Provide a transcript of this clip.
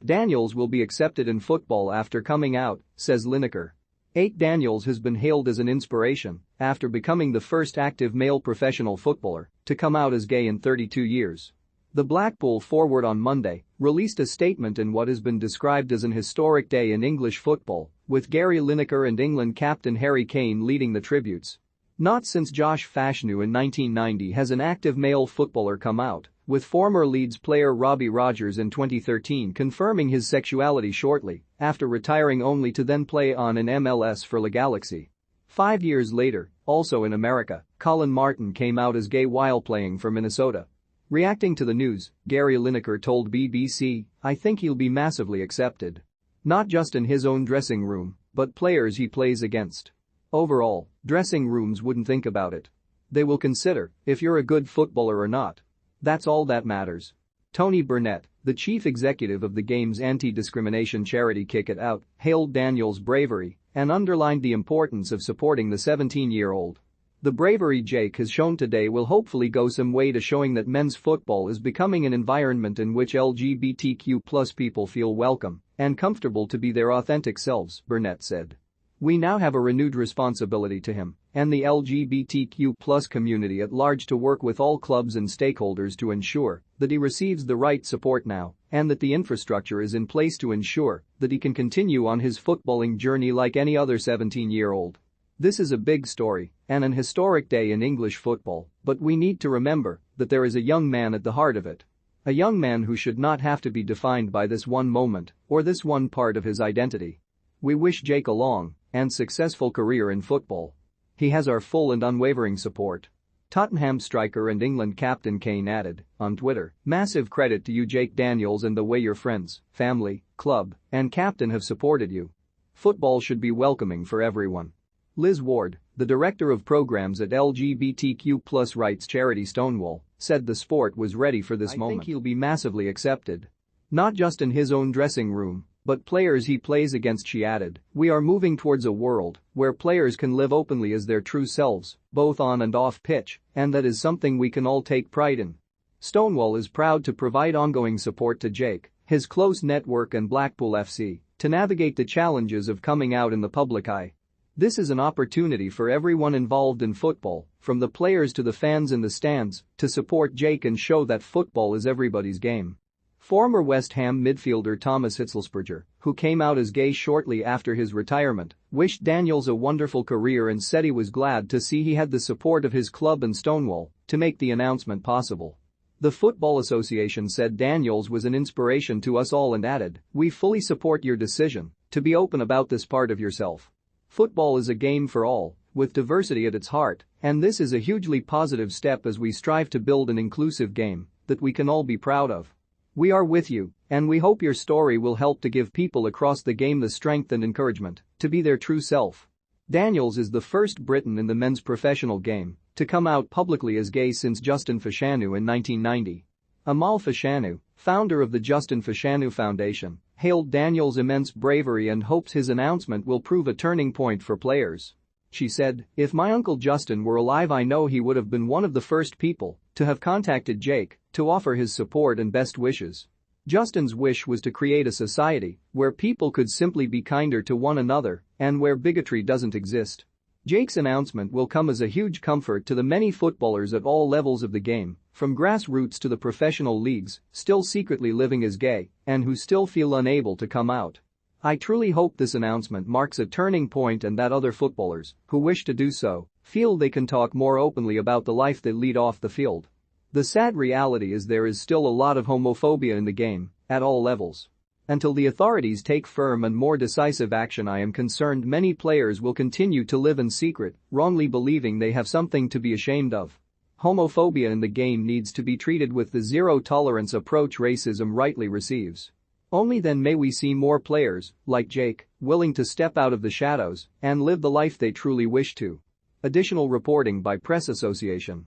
Daniels will be accepted in football after coming out, says Lineker. Daniels has been hailed as an inspiration after becoming the first active male professional footballer to come out as gay in 32 years. The Blackpool forward on Monday released a statement in what has been described as an historic day in English football, with Gary Lineker and England captain Harry Kane leading the tributes. Not since Josh Fashanu in 1990 has an active male footballer come out, with former Leeds player Robbie Rogers in 2013 confirming his sexuality shortly after retiring only to then play on an MLS for La Galaxy. 5 years later, also in America, Colin Martin came out as gay while playing for Minnesota. Reacting to the news, Gary Lineker told BBC, "I think he'll be massively accepted. Not just in his own dressing room, but players he plays against. Overall, dressing rooms wouldn't think about it. They will consider if you're a good footballer or not. That's all that matters." Tony Burnett, the chief executive of the game's anti-discrimination charity Kick It Out, hailed Daniels' bravery and underlined the importance of supporting the 17-year-old. "The bravery Jake has shown today will hopefully go some way to showing that men's football is becoming an environment in which LGBTQ+ people feel welcome and comfortable to be their authentic selves," Burnett said. "We now have a renewed responsibility to him and the LGBTQ+ community at large to work with all clubs and stakeholders to ensure that he receives the right support now and that the infrastructure is in place to ensure that he can continue on his footballing journey like any other 17-year-old. This is a big story and an historic day in English football, but we need to remember that there is a young man at the heart of it. A young man who should not have to be defined by this one moment or this one part of his identity. We wish Jake a long and successful career in football. He has our full and unwavering support." Tottenham striker and England captain Kane added, on Twitter, "Massive credit to you Jake Daniels and the way your friends, family, club, and captain have supported you. Football should be welcoming for everyone." Liz Ward, the director of programs at LGBTQ+ rights charity Stonewall, said the sport was ready for this moment. "I think he'll be massively accepted. Not just in his own dressing room, but players he plays against," she added. "We are moving towards a world where players can live openly as their true selves, both on and off pitch, and that is something we can all take pride in." Stonewall is proud to provide ongoing support to Jake, his close network and Blackpool FC to navigate the challenges of coming out in the public eye. "This is an opportunity for everyone involved in football, from the players to the fans in the stands, to support Jake and show that football is everybody's game." Former West Ham midfielder Thomas Hitzlsperger, who came out as gay shortly after his retirement, wished Daniels a wonderful career and said he was glad to see he had the support of his club and Stonewall to make the announcement possible. The Football Association said Daniels was an inspiration to us all and added, "We fully support your decision to be open about this part of yourself. Football is a game for all, with diversity at its heart, and this is a hugely positive step as we strive to build an inclusive game that we can all be proud of. We are with you, and we hope your story will help to give people across the game the strength and encouragement to be their true self." Daniels is the first Briton in the men's professional game to come out publicly as gay since Justin Fashanu in 1990. Amal Fashanu, founder of the Justin Fashanu Foundation, hailed Daniels' immense bravery and hopes his announcement will prove a turning point for players. She said, "If my uncle Justin were alive, I know he would have been one of the first people to have contacted Jake to offer his support and best wishes. Justin's wish was to create a society where people could simply be kinder to one another and where bigotry doesn't exist." Jake's announcement will come as a huge comfort to the many footballers at all levels of the game, from grassroots to the professional leagues, still secretly living as gay and who still feel unable to come out. "I truly hope this announcement marks a turning point and that other footballers who wish to do so feel they can talk more openly about the life they lead off the field. The sad reality is there is still a lot of homophobia in the game, at all levels. Until the authorities take firm and more decisive action, I am concerned many players will continue to live in secret, wrongly believing they have something to be ashamed of. Homophobia in the game needs to be treated with the zero-tolerance approach racism rightly receives. Only then may we see more players, like Jake, willing to step out of the shadows and live the life they truly wish to." Additional reporting by Press Association.